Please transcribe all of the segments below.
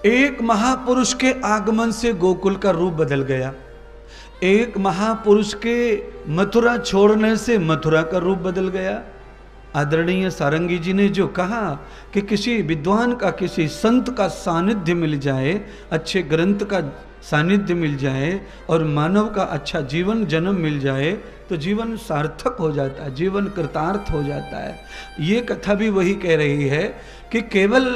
एक महापुरुष के आगमन से गोकुल का रूप बदल गया। एक महापुरुष के मथुरा छोड़ने से मथुरा का रूप बदल गया। आदरणीय सारंगी जी ने जो कहा कि किसी विद्वान का, किसी संत का सानिध्य मिल जाए, अच्छे ग्रंथ का सानिध्य मिल जाए और मानव का अच्छा जीवन जन्म मिल जाए तो जीवन सार्थक हो जाता है, जीवन कृतार्थ हो जाता है। ये कथा भी वही कह रही है कि केवल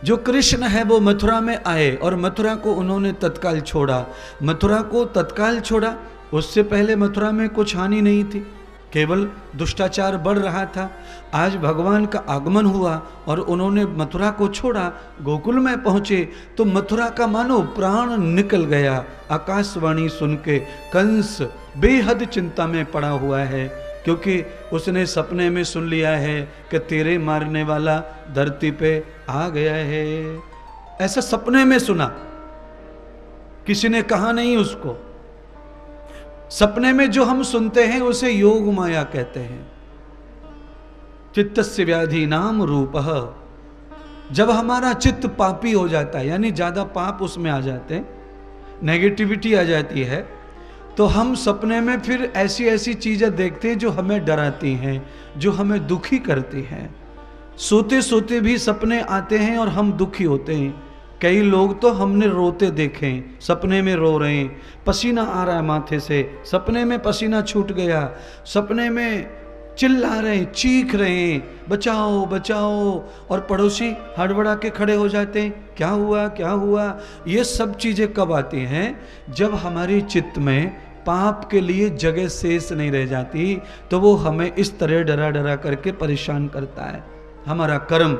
जो कृष्ण है वो मथुरा में आए और मथुरा को उन्होंने तत्काल छोड़ा। मथुरा को तत्काल छोड़ा, उससे पहले मथुरा में कुछ हानि नहीं थी, केवल दुष्टाचार बढ़ रहा था। आज भगवान का आगमन हुआ और उन्होंने मथुरा को छोड़ा, गोकुल में पहुँचे तो मथुरा का मानो प्राण निकल गया। आकाशवाणी सुन के कंस बेहद चिंता में पड़ा हुआ है, क्योंकि उसने सपने में सुन लिया है कि तेरे मारने वाला धरती पे आ गया है। ऐसा सपने में सुना, किसी ने कहा नहीं उसको। सपने में जो हम सुनते हैं उसे योग माया कहते हैं। चित्तस्य व्याधि नाम रूपः। जब हमारा चित्त पापी हो जाता है, यानी ज्यादा पाप उसमें आ जाते हैं, नेगेटिविटी आ जाती है, तो हम सपने में फिर ऐसी ऐसी चीजें देखते हैं जो हमें डराती हैं, जो हमें दुखी करती हैं। सोते सोते भी सपने आते हैं और हम दुखी होते हैं। कई लोग तो हमने रोते देखे, सपने में रो रहे हैं, पसीना आ रहा है माथे से, सपने में पसीना छूट गया, सपने में चिल्ला रहे हैं, चीख रहे हैं, बचाओ बचाओ, और पड़ोसी हड़बड़ा के खड़े हो जाते हैं, क्या हुआ क्या हुआ। ये सब चीज़ें कब आती हैं? जब हमारी चित्त में पाप के लिए जगह शेष नहीं रह जाती, तो वो हमें इस तरह डरा डरा करके परेशान करता है, हमारा कर्म।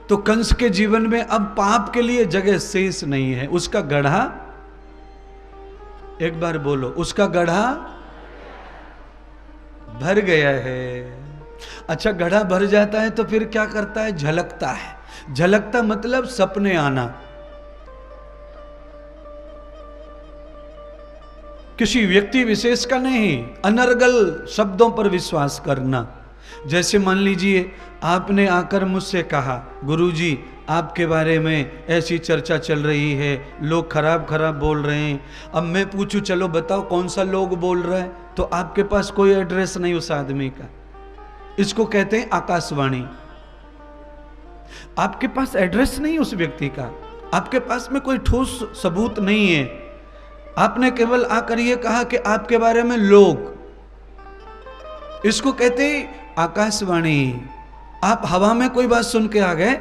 तो कंस के जीवन में अब पाप के लिए जगह शेष नहीं है। उसका गढ़ा, एक बार बोलो, उसका गढ़ा भर गया है। अच्छा, गढ़ा भर जाता है तो फिर क्या करता है? झलकता है। झलकता मतलब सपने आना, किसी व्यक्ति विशेष का नहीं, अनर्गल शब्दों पर विश्वास करना। जैसे मान लीजिए आपने आकर मुझसे कहा, गुरुजी आपके बारे में ऐसी चर्चा चल रही है, लोग खराब खराब बोल रहे हैं। अब मैं पूछूं, चलो बताओ कौन सा लोग बोल रहा है, तो आपके पास कोई एड्रेस नहीं उस आदमी का। इसको कहते हैं आकाशवाणी। आपके पास एड्रेस नहीं उस व्यक्ति का, आपके पास में कोई ठोस सबूत नहीं है। आपने केवल आकर ये कहा कि आपके बारे में लोग, इसको कहते हैं आकाशवाणी। आप हवा में कोई बात सुन के आ गए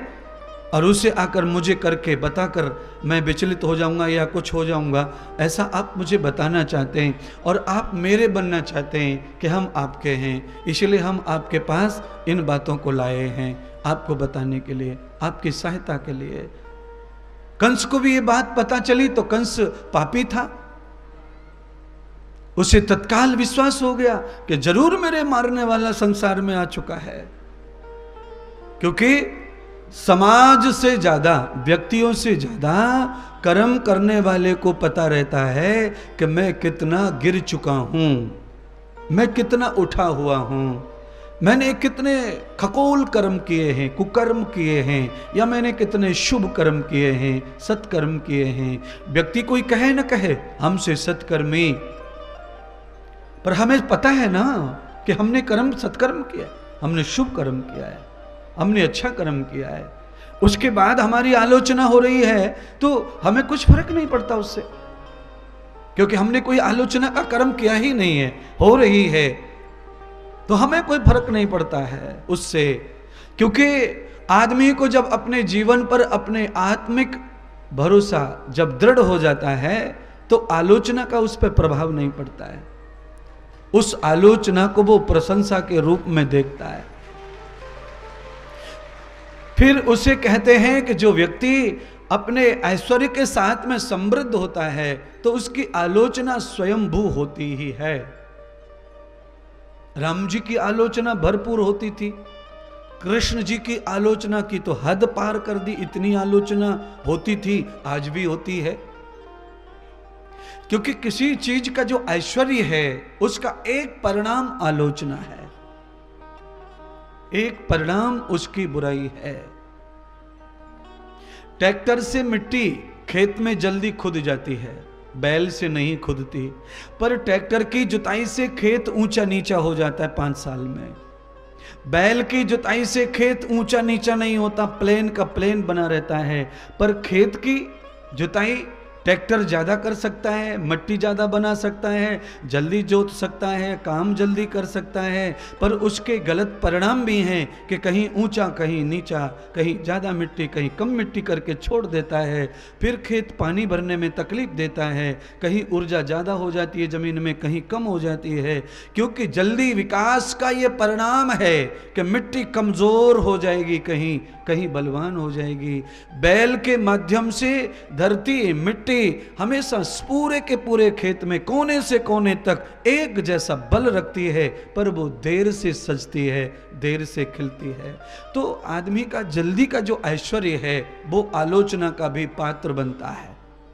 और उसे आकर मुझे करके बताकर मैं विचलित हो जाऊंगा या कुछ हो जाऊंगा, ऐसा आप मुझे बताना चाहते हैं और आप मेरे बनना चाहते हैं कि हम आपके हैं, इसलिए हम आपके पास इन बातों को लाए हैं, आपको बताने के लिए, आपकी सहायता के लिए। कंस को भी ये बात पता चली तो कंस पापी था, उसे तत्काल विश्वास हो गया कि जरूर मेरे मारने वाला संसार में आ चुका है। क्योंकि समाज से ज्यादा, व्यक्तियों से ज्यादा कर्म करने वाले को पता रहता है कि मैं कितना गिर चुका हूं, मैं कितना उठा हुआ हूं, मैंने कितने खगोल कर्म किए हैं, कुकर्म किए हैं, या मैंने कितने शुभ कर्म किए हैं, सत्कर्म किए हैं। व्यक्ति कोई कहे न कहे हमसे सत्कर्मी, पर हमें पता है ना कि हमने कर्म सत्कर्म किया, हमने शुभ कर्म किया है, हमने अच्छा कर्म किया है। उसके बाद हमारी आलोचना हो रही है तो हमें कुछ फर्क नहीं पड़ता उससे, क्योंकि हमने कोई आलोचना का कर्म किया ही नहीं है। हो रही है तो हमें कोई फर्क नहीं पड़ता है उससे, क्योंकि आदमी को जब अपने जीवन पर अपने आत्मिक भरोसा जब दृढ़ हो जाता है तो आलोचना का उस पर प्रभाव नहीं पड़ता है। उस आलोचना को वो प्रशंसा के रूप में देखता है। फिर उसे कहते हैं कि जो व्यक्ति अपने ऐश्वर्य के साथ में समृद्ध होता है तो उसकी आलोचना स्वयंभू होती ही है। राम जी की आलोचना भरपूर होती थी, कृष्ण जी की आलोचना की तो हद पार कर दी, इतनी आलोचना होती थी, आज भी होती है। क्योंकि किसी चीज का जो ऐश्वर्य है उसका एक परिणाम आलोचना है, एक परिणाम उसकी बुराई है। ट्रैक्टर से मिट्टी खेत में जल्दी खुद जाती है, बैल से नहीं खुदती। पर ट्रैक्टर की जुताई से खेत ऊंचा नीचा हो जाता है 5 साल में। बैल की जुताई से खेत ऊंचा नीचा नहीं होता, प्लेन का प्लेन बना रहता है। पर खेत की जुताई ट्रैक्टर ज़्यादा कर सकता है, मिट्टी ज़्यादा बना सकता है, जल्दी जोत सकता है, काम जल्दी कर सकता है। पर उसके गलत परिणाम भी हैं कि कहीं ऊंचा कहीं नीचा, कहीं ज़्यादा मिट्टी कहीं कम मिट्टी करके छोड़ देता है। फिर खेत पानी भरने में तकलीफ देता है, कहीं ऊर्जा ज़्यादा हो जाती है ज़मीन में, कहीं कम हो जाती है। क्योंकि जल्दी विकास का ये परिणाम है कि मिट्टी कमज़ोर हो जाएगी, कहीं कहीं बलवान हो जाएगी। बैल के माध्यम से धरती मिट्टी हमेशा पूरे के पूरे खेत में कोने से कोने तक एक जैसा बल रखती है, पर वो देर से सजती है, देर से खिलती है। तो आदमी का जल्दी का जो ऐश्वर्य है वो आलोचना का भी पात्र बनता है।